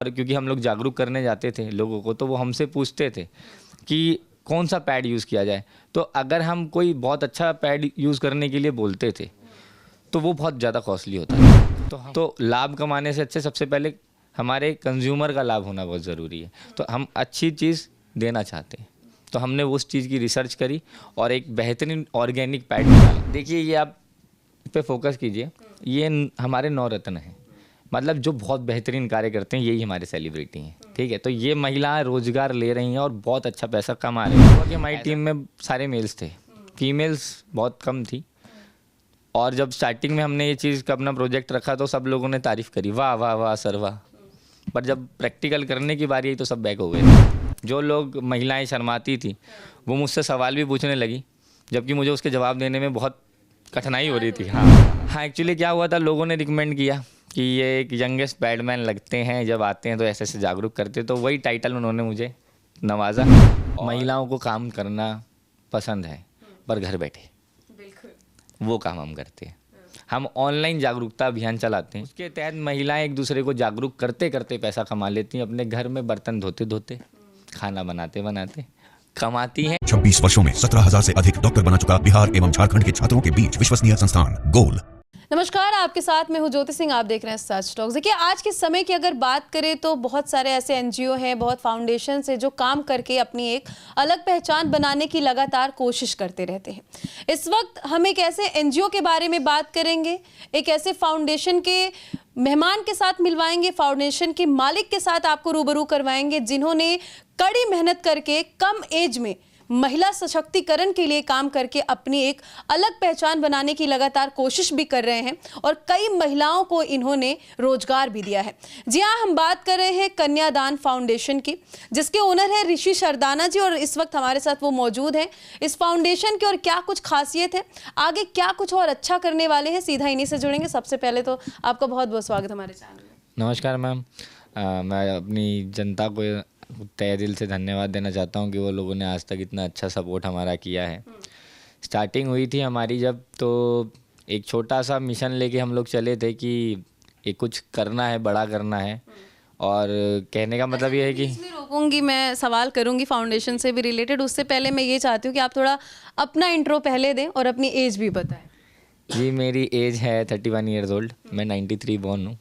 और क्योंकि हम लोग जागरूक करने जाते थे लोगों को, तो वो हमसे पूछते थे कि कौन सा पैड यूज़ किया जाए। तो अगर हम कोई बहुत अच्छा पैड यूज़ करने के लिए बोलते थे तो वो बहुत ज़्यादा कॉस्टली होता है। तो लाभ कमाने से अच्छे सबसे पहले हमारे कंज्यूमर का लाभ होना बहुत ज़रूरी है। तो हम अच्छी चीज़ देना चाहते हैं, तो हमने उस चीज़ की रिसर्च करी और एक बेहतरीन ऑर्गेनिक पैड निकाला। देखिए, ये आप पे फोकस कीजिए, ये हमारे नवरत्न हैं, मतलब जो बहुत बेहतरीन कार्य करते हैं यही हमारे सेलिब्रिटी हैं, ठीक है। तो ये महिलाएं रोजगार ले रही हैं और बहुत अच्छा पैसा कमा रही हैं। क्योंकि हमारी टीम में सारे मेल्स थे, फीमेल्स बहुत कम थी। और जब स्टार्टिंग में हमने ये चीज़ का अपना प्रोजेक्ट रखा तो सब लोगों ने तारीफ़ करी, वाह वाह वाह सर वाह। पर जब प्रैक्टिकल करने की बारी आई तो सब बैक हो गए। जो लोग महिलाएं शर्माती थी वो मुझसे सवाल भी पूछने लगी, जबकि मुझे उसके जवाब देने में बहुत कठिनाई हो रही थी। हाँ, एक्चुअली क्या हुआ था, लोगों ने रिकमेंड किया कि ये एक यंगेस्ट बैडमैन लगते हैं, जब आते हैं तो ऐसे ऐसे जागरूक करते, तो वही टाइटल उन्होंने मुझे नवाजा। महिलाओं को काम करना पसंद है पर घर बैठे, वो काम हम करते हैं। हम ऑनलाइन जागरूकता अभियान चलाते हैं, उसके तहत महिलाएं एक दूसरे को जागरूक करते करते पैसा कमा लेती हैं। अपने घर में बर्तन धोते धोते, खाना बनाते बनाते कमाती हैं। 26 वर्षों में 17,000 से अधिक डॉक्टर बना चुका बिहार एवं झारखंड के छात्रों के बीच विश्वसनीय संस्थान गोल। नमस्कार, आपके साथ मैं हूं ज्योति सिंह। आप देख रहे हैं सच टॉक्स। देखिए, आज के समय की अगर बात करें तो बहुत सारे ऐसे एनजीओ हैं, बहुत फाउंडेशन है जो काम करके अपनी एक अलग पहचान बनाने की लगातार कोशिश करते रहते हैं। इस वक्त हम एक ऐसे एनजीओ के बारे में बात करेंगे, एक ऐसे फाउंडेशन के मेहमान के साथ मिलवाएंगे, फाउंडेशन के मालिक के साथ आपको रूबरू करवाएंगे, जिन्होंने कड़ी मेहनत करके कम एज में महिला सशक्तिकरण के लिए काम करके अपनी एक अलग पहचान बनाने की लगातार कोशिश भी कर रहे हैं और कई महिलाओं को इन्होंने रोजगार भी दिया है। जी हाँ, हम बात कर रहे हैं कन्यादान फाउंडेशन की, जिसके ओनर है ऋषि शरदाना जी, और इस वक्त हमारे साथ वो मौजूद हैं। इस फाउंडेशन की और क्या कुछ खासियत है, आगे क्या कुछ और अच्छा करने वाले हैं, सीधा इन्हीं से जुड़ेंगे। सबसे पहले तो आपका बहुत बहुत स्वागत हमारे चैनल में। नमस्कार मैम, मैं अपनी जनता को तहे दिल से धन्यवाद देना चाहता हूँ कि वो लोगों ने आज तक इतना अच्छा सपोर्ट हमारा किया है। स्टार्टिंग हुई थी हमारी जब, तो एक छोटा सा मिशन लेके हम लोग चले थे कि एक कुछ करना है, बड़ा करना है। और कहने का मतलब ये है कि इसमें रोकूंगी, मैं सवाल करूंगी फाउंडेशन से भी रिलेटेड। उससे पहले मैं ये चाहती हूँ कि आप थोड़ा अपना इंट्रो पहले दें और अपनी एज भी बताएं। जी, मेरी एज है 31 ईयर्स ओल्ड, मैं 93 बॉर्न हूँ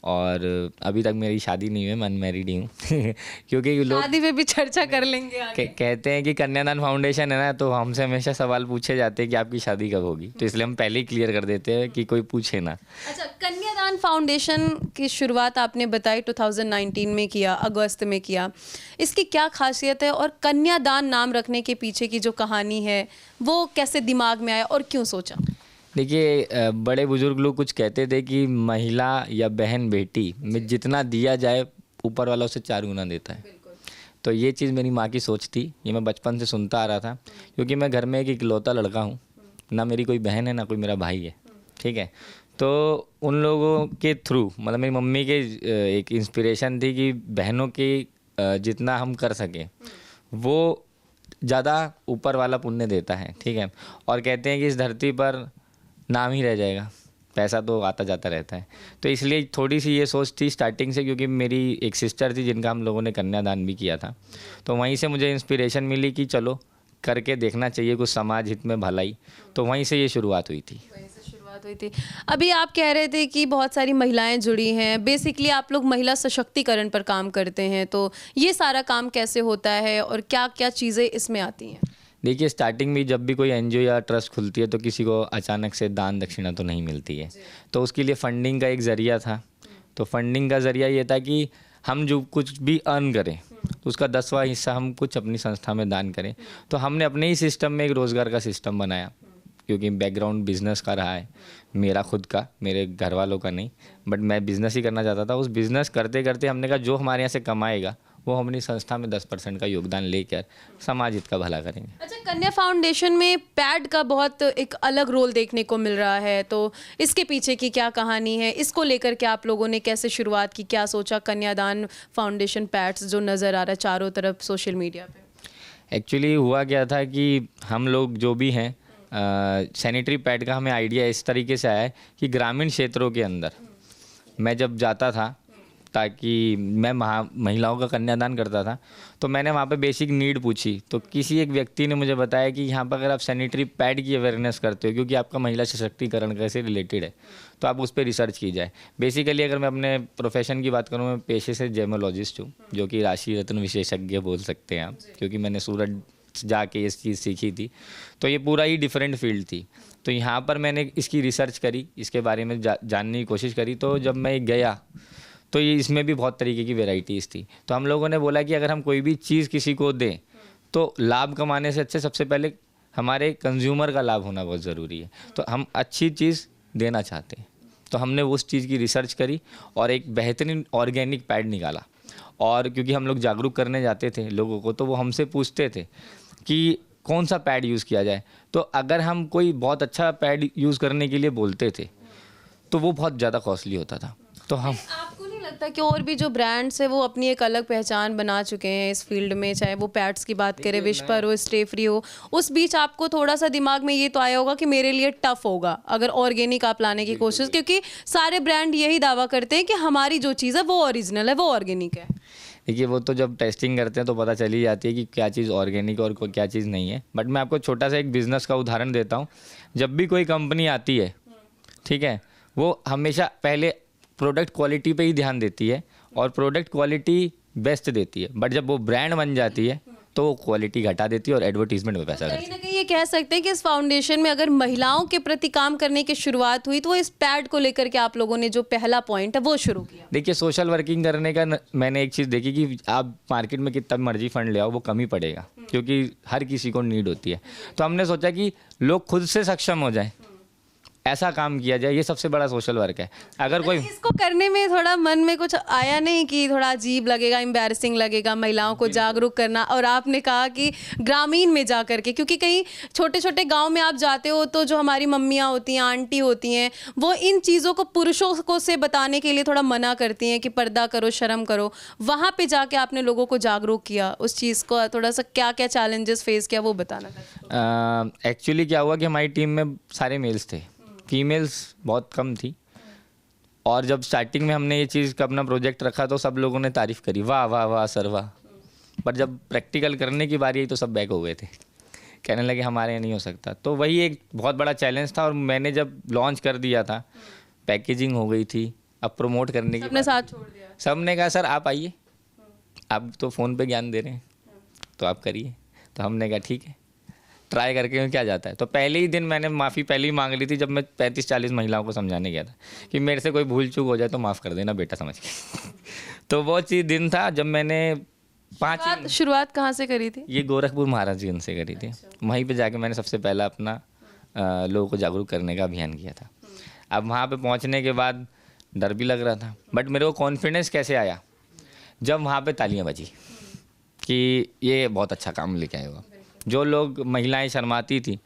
और अभी तक मेरी शादी नहीं हुई, मैं अनमैरिड ही हूँ। क्योंकि लोग शादी पे भी चर्चा कर लेंगे आगे। कहते हैं कि कन्यादान फाउंडेशन है ना, तो हमसे हमेशा सवाल पूछे जाते हैं कि आपकी शादी कब होगी, तो इसलिए हम पहले ही क्लियर कर देते हैं कि कोई पूछे ना। अच्छा, कन्यादान फाउंडेशन की शुरुआत आपने बताई 2019 में किया, अगस्त में किया। इसकी क्या खासियत है और कन्यादान नाम रखने के पीछे की जो कहानी है वो कैसे दिमाग में आया और क्यों सोचा? देखिए, बड़े बुजुर्ग लोग कुछ कहते थे कि महिला या बहन बेटी में जितना दिया जाए ऊपर वाला उसे 4 गुना देता है। तो ये चीज़ मेरी माँ की सोच थी, ये मैं बचपन से सुनता आ रहा था, क्योंकि मैं घर में एक इकलौता लड़का हूँ, ना मेरी कोई बहन है ना कोई मेरा भाई है, ठीक है। तो उन लोगों के थ्रू, मतलब मेरी मम्मी के एक इंस्पिरेशन थी कि बहनों की जितना हम कर सकें वो ज़्यादा ऊपर वाला पुण्य देता है, ठीक है। और कहते हैं कि इस धरती पर नाम ही रह जाएगा, पैसा तो आता जाता रहता है। तो इसलिए थोड़ी सी ये सोच थी स्टार्टिंग से, क्योंकि मेरी एक सिस्टर थी जिनका हम लोगों ने कन्यादान भी किया था, तो वहीं से मुझे इंस्पिरेशन मिली कि चलो करके देखना चाहिए कुछ समाज हित में भलाई, तो वहीं से ये शुरुआत हुई थी। अभी आप कह रहे थे कि बहुत सारी महिलाएं जुड़ी हैं, बेसिकली आप लोग महिला सशक्तिकरण पर काम करते हैं, तो ये सारा काम कैसे होता है और क्या क्या चीज़ें इसमें आती हैं? देखिए, स्टार्टिंग में जब भी कोई एनजीओ या ट्रस्ट खुलती है तो किसी को अचानक से दान दक्षिणा तो नहीं मिलती है, तो उसके लिए फंडिंग का एक ज़रिया था। तो फंडिंग का ज़रिया ये था कि हम जो कुछ भी अर्न करें तो उसका 10वां हिस्सा हम कुछ अपनी संस्था में दान करें। तो हमने अपने ही सिस्टम में एक रोज़गार का सिस्टम बनाया, क्योंकि बैकग्राउंड बिज़नेस का रहा है मेरा खुद का, मेरे घर वालों का नहीं, बट मैं बिज़नेस ही करना चाहता था। उस बिज़नेस करते करते हमने कहा जो हमारे यहाँ से कमाएगा वो हम अपनी संस्था में 10% का योगदान लेकर समाज हित का भला करेंगे। अच्छा, कन्या फाउंडेशन में पैड का बहुत एक अलग रोल देखने को मिल रहा है, तो इसके पीछे की क्या कहानी है, इसको लेकर के आप लोगों ने कैसे शुरुआत की, क्या सोचा? कन्यादान फाउंडेशन पैड्स जो नज़र आ रहा है चारों तरफ सोशल मीडिया पे। एक्चुअली हुआ क्या था कि हम लोग जो भी हैं, सैनिटरी पैड का हमें आइडिया इस तरीके से आया है कि ग्रामीण क्षेत्रों के अंदर मैं जब जाता था ताकि मैं महिलाओं का कन्यादान करता था, तो मैंने वहाँ पे बेसिक नीड पूछी। तो किसी एक व्यक्ति ने मुझे बताया कि यहाँ पर अगर आप सैनिटरी पैड की अवेयरनेस करते हो, क्योंकि आपका महिला सशक्तिकरण कैसे रिलेटेड है, तो आप उस पर रिसर्च की जाए। बेसिकली अगर मैं अपने प्रोफेशन की बात करूँ, मैं पेशे से जेमोलॉजिस्ट हूँ, जो कि राशि रत्न विशेषज्ञ बोल सकते हैं आप, क्योंकि मैंने सूरत जाके इस चीज़ सीखी थी। तो ये पूरा ही डिफरेंट फील्ड थी। तो यहाँ पर मैंने इसकी रिसर्च करी, इसके बारे में जानने की कोशिश करी। तो जब मैं गया तो ये इसमें भी बहुत तरीके की वेराइटीज़ थी। तो हम लोगों ने बोला कि अगर हम कोई भी चीज़ किसी को दें तो लाभ कमाने से अच्छे सबसे पहले हमारे कंज्यूमर का लाभ होना बहुत ज़रूरी है। तो हम अच्छी चीज़ देना चाहते हैं, तो हमने उस चीज़ की रिसर्च करी और एक बेहतरीन ऑर्गेनिक पैड निकाला। और क्योंकि हम लोग जागरूक करने जाते थे लोगों को, तो वो हमसे पूछते थे कि कौन सा पैड यूज़ किया जाए। तो अगर हम कोई बहुत अच्छा पैड यूज़ करने के लिए बोलते थे तो वो बहुत ज़्यादा कॉस्टली होता था। तो हम आपको नहीं लगता कि और भी जो ब्रांड्स है वो अपनी एक अलग पहचान बना चुके हैं इस फील्ड में, चाहे वो पैड्स की बात करें, विस्पर हो, स्टे फ्री हो, उस बीच आपको थोड़ा सा दिमाग में ये तो आया होगा कि मेरे लिए टफ होगा अगर ऑर्गेनिक आप लाने की कोशिश, क्योंकि सारे ब्रांड यही दावा करते हैं कि हमारी जो चीज़ है वो ओरिजिनल है, वो ऑर्गेनिक है। देखिए, वो तो जब टेस्टिंग करते हैं तो पता चली जाती है कि क्या चीज़ ऑर्गेनिक और क्या चीज़ नहीं है। बट मैं आपको छोटा सा एक बिज़नेस का उदाहरण देता हूँ। जब भी कोई कंपनी आती है, ठीक है, वो हमेशा पहले प्रोडक्ट क्वालिटी पे ही ध्यान देती है और प्रोडक्ट क्वालिटी बेस्ट देती है। बट जब वो ब्रांड बन जाती है तो वो क्वालिटी घटा देती है और एडवर्टीजमेंट में पैसा कहीं करती ना कहीं ये कह सकते हैं कि इस फाउंडेशन में अगर महिलाओं के प्रति काम करने की शुरुआत हुई तो वो इस पैड को लेकर के आप लोगों ने जो पहला पॉइंट है वो शुरू किया। देखिए, सोशल वर्किंग करने का मैंने एक चीज़ देखी कि आप मार्केट में कितना मर्जी फंड ले आओ, वो कम ही पड़ेगा, क्योंकि हर किसी को नीड होती है। तो हमने सोचा कि लोग खुद से सक्षम हो जाए, ऐसा काम किया जाए। ये सबसे बड़ा सोशल वर्क है। अगर कोई इसको करने में थोड़ा मन में कुछ आया नहीं कि थोड़ा अजीब लगेगा, एम्बैरसिंग लगेगा महिलाओं को जागरूक करना? और आपने कहा कि ग्रामीण में जा करके, क्योंकि कहीं छोटे छोटे गांव में आप जाते हो तो जो हमारी मम्मियाँ होती हैं, आंटी होती हैं, वो इन चीज़ों को पुरुषों को से बताने के लिए थोड़ा मना करती हैं कि पर्दा करो, शर्म करो। वहाँ पे जाके आपने लोगों को जागरूक किया, उस चीज़ को थोड़ा सा क्या क्या चैलेंजेस फेस किया वो बताना। एक्चुअली क्या हुआ कि हमारी टीम में सारे मेल्स थे, फीमेल्स बहुत कम थी। और जब स्टार्टिंग में हमने ये चीज़ का अपना प्रोजेक्ट रखा तो सब लोगों ने तारीफ़ करी, वाह वाह वाह सर वाह। पर जब प्रैक्टिकल करने की बारी आई तो सब बैक हो गए थे, कहने लगे हमारे यहाँ नहीं हो सकता। तो वही एक बहुत बड़ा चैलेंज था। और मैंने जब लॉन्च कर दिया था, पैकेजिंग हो गई थी, अब प्रमोट करने की अपने साथ छोड़ दिया। सब ने कहा सर आप आइए, आप तो फ़ोन पे ज्ञान दे रहे हैं तो आप करिए। तो हमने कहा ठीक है, ट्राई करके क्या जाता है। तो पहले ही दिन मैंने माफ़ी पहले ही मांग ली थी, जब मैं 35-40 महिलाओं को समझाने गया था कि मेरे से कोई भूल चूक हो जाए तो माफ़ कर देना बेटा, समझ के। तो वो चीज़ दिन था जब मैंने शुरुआत कहाँ से करी थी? ये गोरखपुर महाराजगंज से करी थी। वहीं पे जाके मैंने सबसे पहला अपना लोगों को जागरूक करने का अभियान किया था। अब वहाँ पे पहुँचने के बाद डर भी लग रहा था, बट मेरे को कॉन्फिडेंस कैसे आया जब वहाँ पे तालियाँ बजी कि ये बहुत अच्छा काम लेके आए हो। जो लोग महिलाएं शर्माती थी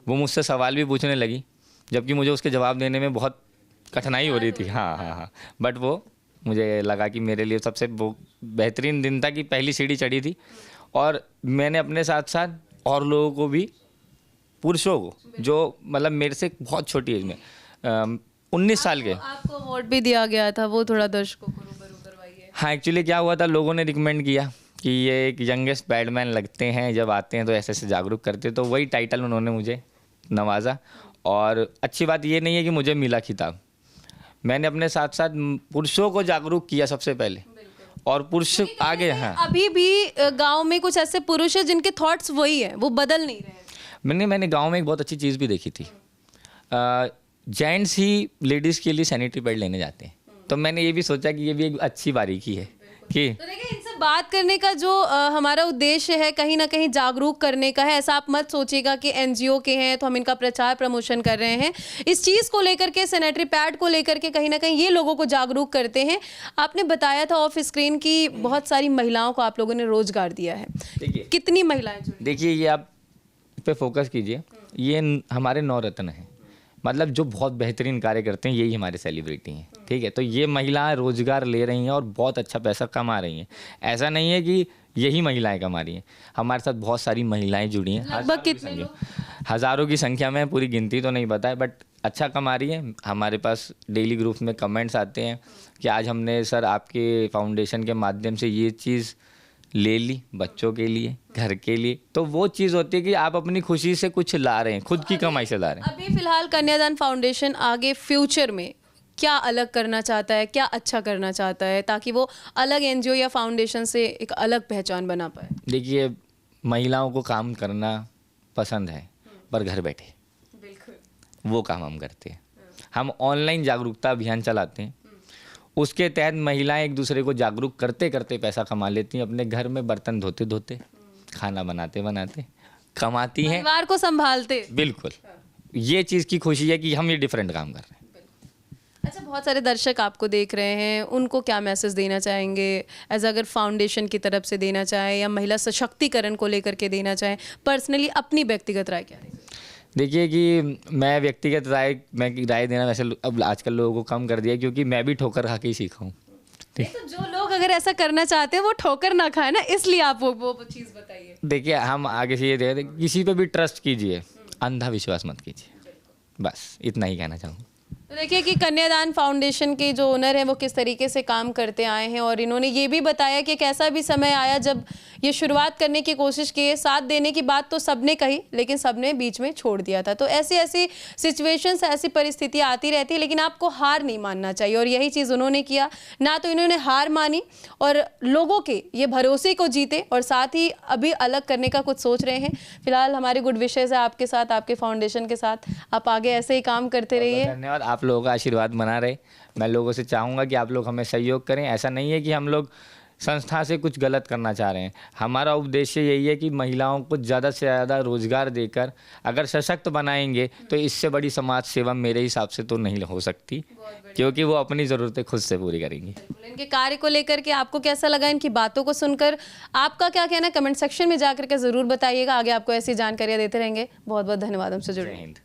वो मुझसे सवाल भी पूछने लगी, जबकि मुझे उसके जवाब देने में बहुत कठिनाई हो रही थी। हाँ, बट वो मुझे लगा कि मेरे लिए सबसे वो बेहतरीन दिन था कि पहली सीढ़ी चढ़ी थी। और मैंने अपने साथ साथ और लोगों को भी, पुरुषों को जो मतलब मेरे से बहुत छोटी एज में 19 साल के, आपको अवार्ड भी दिया गया था, वो थोड़ा दर्शकों को रूबरू करवाइए। हाँ, एक्चुअली क्या हुआ था, लोगों ने रिकमेंड किया कि ये एक यंगेस्ट बैडमैन लगते हैं, जब आते हैं तो ऐसे ऐसे जागरूक करते, तो वही टाइटल उन्होंने मुझे नवाजा। और अच्छी बात ये नहीं है कि मुझे मिला खिताब, मैंने अपने साथ साथ पुरुषों को जागरूक किया सबसे पहले, और पुरुष आगे हैं। अभी भी गांव में कुछ ऐसे पुरुष हैं जिनके थॉट्स वही है, वो बदल नहीं रहे। मैंने गांव में एक बहुत अच्छी चीज़ भी देखी थी, जेंट्स ही लेडीज़ के लिए सैनिटरी पैड लेने जाते हैं। तो मैंने ये भी सोचा कि ये भी एक अच्छी बारीकी है कि तो देखिए, इनसे बात करने का जो हमारा उद्देश्य है कहीं ना कहीं जागरूक करने का है। ऐसा आप मत सोचिएगा कि एनजीओ के हैं तो हम इनका प्रचार प्रमोशन कर रहे हैं। इस चीज़ को लेकर के, सैनिटरी पैड को लेकर के कहीं ना कहीं ये लोगों को जागरूक करते हैं। आपने बताया था ऑफ स्क्रीन की बहुत सारी महिलाओं को आप लोगों ने रोजगार दिया है, कितनी महिलाएं जुड़ी? देखिए, ये आप पे फोकस कीजिए, ये हमारे 9 रत्न हैं, मतलब जो बहुत बेहतरीन कार्य करते हैं यही हमारे सेलिब्रिटी हैं, ठीक है। तो ये महिलाएं रोजगार ले रही हैं और बहुत अच्छा पैसा कमा रही हैं। ऐसा नहीं है कि यही महिलाएं कमा रही हैं, हमारे साथ बहुत सारी महिलाएं जुड़ी हैं। लगभग कितने लोग? हज़ारों की संख्या में, पूरी गिनती तो नहीं पता है, बट अच्छा कमा रही है। हमारे पास डेली ग्रुप में कमेंट्स आते हैं कि आज हमने सर आपके फाउंडेशन के माध्यम से ये चीज़ ले ली, बच्चों के लिए, घर के लिए। तो वो चीज़ होती है कि आप अपनी खुशी से कुछ ला रहे हैं, खुद की कमाई से ला रहे हैं। अभी फिलहाल कन्यादान फाउंडेशन आगे फ्यूचर में क्या अलग करना चाहता है, क्या अच्छा करना चाहता है, ताकि वो अलग एनजीओ या फाउंडेशन से एक अलग पहचान बना पाए? देखिए, महिलाओं को काम करना पसंद है, पर घर बैठे बिल्कुल वो काम हम करते हैं। हम ऑनलाइन जागरूकता अभियान चलाते हैं, उसके तहत महिलाएं एक दूसरे को जागरूक करते करते पैसा कमा लेती हैं। अपने घर में बर्तन धोते धोते, खाना बनाते बनाते कमाती हैं, परिवार को संभालते। बिल्कुल। ये चीज़ की खुशी है कि हम ये डिफरेंट काम कर रहे हैं। अच्छा, बहुत सारे दर्शक आपको देख रहे हैं, उनको क्या मैसेज देना चाहेंगे एज अगर फाउंडेशन की तरफ से देना चाहें या महिला सशक्तिकरण को लेकर के देना चाहें? पर्सनली अपनी व्यक्तिगत राय क्या रहेगी? देखिए कि मैं व्यक्तिगत राय देना वैसे अब आजकल लोगों को कम कर दिया, क्योंकि मैं भी ठोकर खा के ही सीखा हूँ। नहीं, तो जो लोग अगर ऐसा करना चाहते हैं वो ठोकर ना खाए ना, इसलिए आप वो चीज़ बताइए। देखिए, हम आगे से ये देखते, किसी पे भी ट्रस्ट कीजिए, अंधा विश्वास मत कीजिए, बस इतना ही कहना चाहूँगा। तो देखिए कि कन्यादान फाउंडेशन के जो ओनर हैं वो किस तरीके से काम करते आए हैं, और इन्होंने ये भी बताया कि एक ऐसा भी समय आया जब ये शुरुआत करने की कोशिश की, साथ देने की बात तो सबने कही, लेकिन सबने बीच में छोड़ दिया था। तो ऐसी ऐसी सिचुएशंस, ऐसी परिस्थितियाँ आती रहती है, लेकिन आपको हार नहीं मानना चाहिए, और यही चीज़ उन्होंने किया। ना तो इन्होंने हार मानी और लोगों के ये भरोसे को जीते, और साथ ही अभी अलग करने का कुछ सोच रहे हैं। फिलहाल हमारे गुड विशेज़ है आपके साथ, आपके फाउंडेशन के साथ। आप आगे ऐसे ही काम करते रहिए। धन्यवाद। आप लोगों का आशीर्वाद बना रहे। मैं लोगों से चाहूँगा कि आप लोग हमें सहयोग करें। ऐसा नहीं है कि हम लोग संस्था से कुछ गलत करना चाह रहे हैं। हमारा उद्देश्य यही है कि महिलाओं को ज़्यादा से ज़्यादा रोजगार देकर अगर सशक्त बनाएंगे तो इससे बड़ी समाज सेवा मेरे हिसाब से तो नहीं हो सकती, क्योंकि वो अपनी ज़रूरतें खुद से पूरी करेंगी। इनके कार्य को लेकर के आपको कैसा लगा, इनकी बातों को सुनकर आपका क्या कहना है, कमेंट सेक्शन में जाकर के ज़रूर बताइएगा। आगे आपको ऐसी जानकारियाँ देते रहेंगे। बहुत बहुत धन्यवाद हमसे जुड़े। जय हिंद।